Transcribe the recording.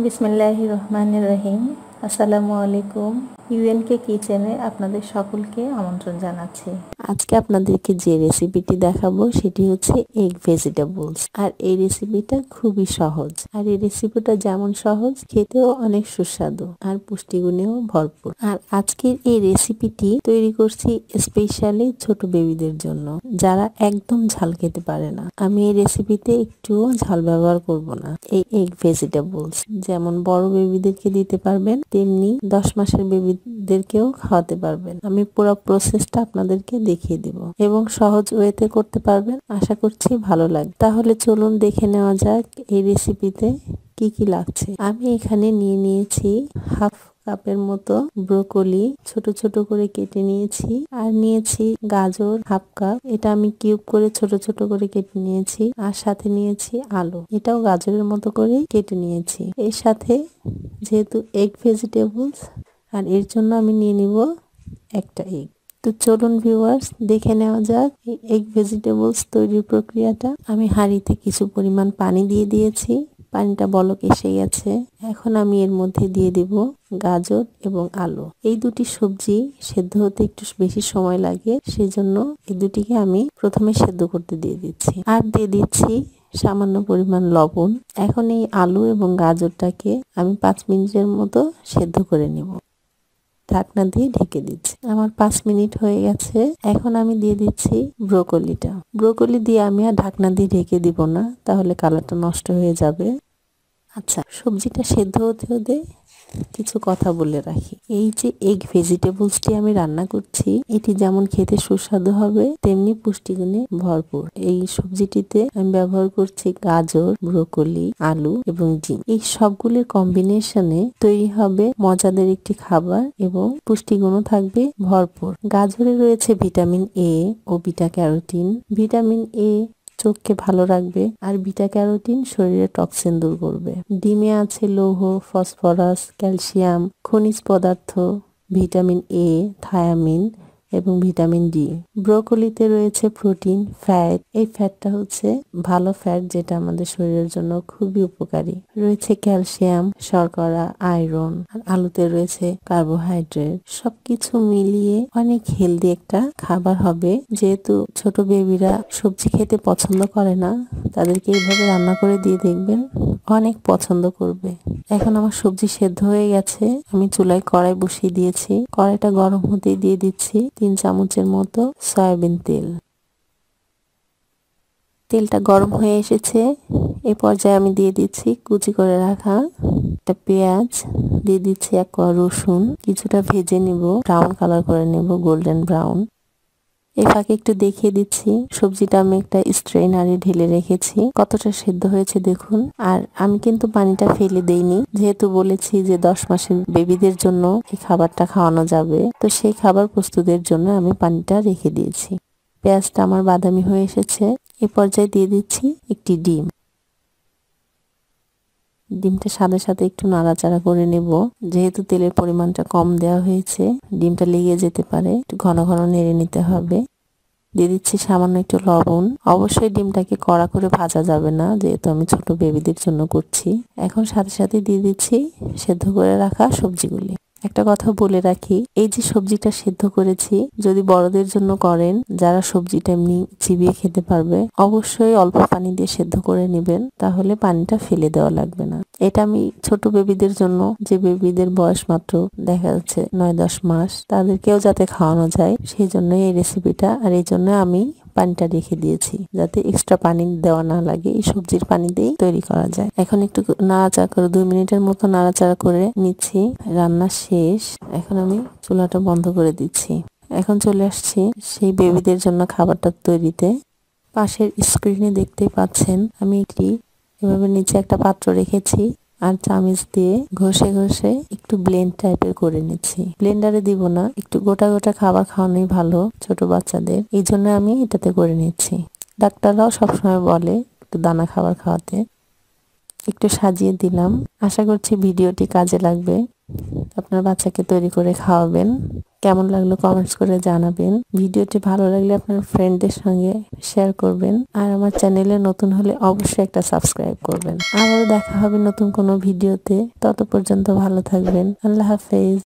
বিসমিল্লাহির রহমানির রহিম। আসসালামু আলাইকুম। ইউএনকে কিচেনে আপনাদের সকলকে আমন্ত্রণ জানাচ্ছি। আজকে আপনাদেরকে যে রেসিপিটি দেখাবো সেটি হচ্ছে এগ ভেজিটেবলস। আর এই রেসিপিটা খুবই সহজ। আর এই রেসিপিটা যেমন সহজ, খেতেও অনেক সুস্বাদু আর পুষ্টিগুণেও ভরপুর। আর আজকের এই রেসিপিটি তৈরি করছি স্পেশালি ছোট বেবিদের জন্য, যারা একদম ঝাল খেতে পারে না। আমি এই রেসিপিতে একটুও ঝাল ব্যবহার করব না। এই এগ ভেজিটেবলস যেমন বড় বেবিদেরকে দিতে পারবেন, তেমনি 10 মাসের বেবিদেরকেও খাওয়াতে পারবেন। আমি পুরো প্রসেসটা আপনাদেরকে দেখিয়ে দিব এবং সহজ ওয়েতে করতে পারবেন। আশা করছি ভালো লাগবে। তাহলে চলুন দেখে নেওয়া যাক এই রেসিপিতে কি কি লাগছে। আমি এখানে নিয়ে নিয়েছি হাফ কাপের মতো ব্রোকলি, ছোট ছোট করে কেটে নিয়েছি। আর নিয়েছি গাজর হাফ কাপ, এটা আমি কিউব করে ছোট ছোট করে কেটে নিয়েছি। আর সাথে নিয়েছি আলু, এটাও গাজরের মতো করে কেটে নিয়েছি। এর সাথে যেহেতু এগ ভেজিটেবলস, আর এর জন্য আমি নিয়ে নিব একটা এগ। তো চলুন ভিউয়ার্স, দেখে নেওয়া যাক এই এগ ভেজিটেবলস তৈরির প্রক্রিয়াটা। আমি হাঁড়িতে কিছু পরিমাণ পানি দিয়ে দিয়েছি, পানিটা বলক এসে গেছে। এখন আমি এর মধ্যে দিয়ে দিব গাজর এবং আলু। এই দুটি সবজি সেদ্ধ হতে একটু বেশি সময় লাগে, সেজন্য এই দুটিকে আমি প্রথমে সেদ্ধ করতে দিয়ে দিচ্ছি। আর দিয়ে দিচ্ছি সামান্য পরিমাণ লবণ। এখন এই আলু এবং গাজরটাকে আমি 5 মিনিটের মতো সেদ্ধ করে নেব। ঢাকনা দিয়ে ঢেকে দিচ্ছি। আমার 5 মিনিট হয়ে গেছে। এখন আমি দিয়ে দিচ্ছি ব্রোকলিটা। ব্রোকলি দিয়ে আমি আর ঢাকনা দিয়ে ঢেকে দিব না, তাহলে কালারটা নষ্ট হয়ে যাবে। আচ্ছা, সবজিটা সেদ্ধ হতে হতে কিছু কথা বলে রাখি। এই যে এগ ভেজিটেবলসটি আমি রান্না করছি, এটি যেমন খেতে সুস্বাদু হবে, তেমনি পুষ্টিগুণে ভরপুর। এই সবজিটিতে আমি ব্যবহার করছি গাজর, ব্রোকলি, আলু এবং ডিম। এই সবগুলির কম্বিনেশনে তৈরি হবে মজাদার একটি খাবার এবং পুষ্টিগুণও থাকবে ভরপুর। গাজরে রয়েছে ভিটামিন এ ও বিটা ক্যারোটিন। ভিটামিন এ চোখকে ভালো রাখবে, আর বিটা ক্যারোটিন শরীরে টক্সিন দূর করবে। ডিমে আছে লৌহ, ফসফরাস, ক্যালসিয়াম, খনিজ পদার্থ, ভিটামিন এ, থায়ামিন এবং ভিটামিন ডি। ব্রোকলিতে রয়েছে প্রোটিন, ফ্যাট। এই ফ্যাটটা হচ্ছে ভালো ফ্যাট, যেটা আমাদের শরীরের জন্য খুবই উপকারী। রয়েছে ক্যালসিয়াম, শর্করা, আয়রন। আর আলুতে রয়েছে কার্বোহাইড্রেট। সবকিছু মিলিয়ে অনেক হেলদি একটা খাবার হবে। যেহেতু ছোট বেবিরা সবজি খেতে পছন্দ করে না, তাদেরকে এইভাবে রান্না করে দিয়ে দেখবেন, অনেক পছন্দ করবে। এখন আমার সবজি সেদ্ধ হয়ে গেছে। আমি চুলায় কড়াই বসিয়ে দিয়েছি। কড়াইটা গরম হতেই দিয়ে দিচ্ছি 3 চামচের মতো সয়াবিন তেল। তেলটা গরম হয়ে এসেছে। এই পর্যায়ে আমি দিয়ে দিচ্ছি কুচি করে রাখা একটা পেঁয়াজ, দিয়ে দিচ্ছি 1 কোয়া রসুন। কিছুটা ভেজে নিব, ব্রাউন কালার করে নেব, গোল্ডেন ব্রাউন। এই ফাঁকে একটু দেখিয়ে দিচ্ছি, সবজিটা আমি একটা স্ট্রেনারে ঢেলে রেখেছি। কতটা সেদ্ধ হয়েছে দেখুন। আর আমি কিন্তু পানিটা ফেলে দেইনি, যেহেতু বলেছি যে 10 মাসের বেবিদের জন্য এই খাবারটা খাওয়ানো যাবে, তো সেই খাবার প্রস্তুতের জন্য আমি পানিটা রেখে দিয়েছি। পেঁয়াজটা আমার বাদামি হয়ে এসেছে। এই পর্যায়ে দিয়ে দিচ্ছি একটি ডিম। ডিমটা সাথে সাথে একটু নাড়াচাড়া করে নেব, যেহেতু তেলের পরিমাণটা কম দেওয়া হয়েছে, ডিমটা লেগে যেতে পারে, একটু ঘন ঘন নেড়ে নিতে হবে। দিয়ে দিচ্ছি সামান্য একটু লবণ। অবশ্যই ডিমটাকে কড়া করে ভাজা যাবে না, যেহেতু আমি ছোট বেবিদের জন্য করছি। এখন সাথে সাথে দিয়ে দিচ্ছি সেদ্ধ করে রাখা সবজিগুলি। একটা কথা বলে রাখি, এই যে সবজিটা সেদ্ধ করেছি, যদি বড়দের জন্য করেন, যারা সবজিটা এমনি চিবিয়ে খেতে পারবে, অবশ্যই অল্প পানি দিয়ে সেদ্ধ করে নেবেন, তাহলে পানিটা ফেলে দেওয়া লাগবে না। এটা আমি ছোট বেবিদের জন্য, যে বেবিদের বয়স মাত্র দেখা যাচ্ছে 9-10 মাস, তাদেরকেও যাতে খাওয়ানো যায়, সেই জন্য এই রেসিপিটা। আর এই জন্য আমি পানিটা রেখে দিয়েছি, যাতে এক্সট্রা পানি দেওয়া না লাগে, এই সবজির পানি দিয়েই তৈরি করা যায়। এখন একটু নাড়াচাড়া করে 2 মিনিটের মতো নাড়াচাড়া করে নিচ্ছি। রান্না শেষ। এখন আমি চুলাটা বন্ধ করে দিচ্ছি। এখন চলে আসছি সেই বেবিদের জন্য খাবারটা তৈরিতে। পাশের স্ক্রিনে দেখতেই পাচ্ছেন, আমি এভাবে নিচে একটা পাত্র রেখেছি, আর চামচ দিয়ে ঘষে ঘষে একটু ব্লেন্ড টাইপের করে নিচ্ছি। ব্লেন্ডারে দিব না, একটু গোটা গোটা খাবার খাওয়ানোই ভালো ছোট বাচ্চাদের, এই জন্য আমি এটাতে করে নিচ্ছি। ডাক্তাররাও সবসময় বলে একটু দানা খাবার খাওয়াতে। একটু সাজিয়ে দিলাম। আশা করছি ভিডিওটি কাজে লাগবে। আপনার বাচ্চাকে তৈরি করে খাওয়াবেন। কেমন লাগলো কমেন্টস করে জানাবেন। ভিডিওটি ভালো লাগলে আপনার ফ্রেন্ডদের সঙ্গে শেয়ার করবেন আর আমার চ্যানেলে নতুন হলে অবশ্যই একটা সাবস্ক্রাইব করবেন। আবারও দেখা হবে নতুন কোনো ভিডিওতে। তত পর্যন্ত ভালো থাকবেন। আল্লাহ হাফেজ।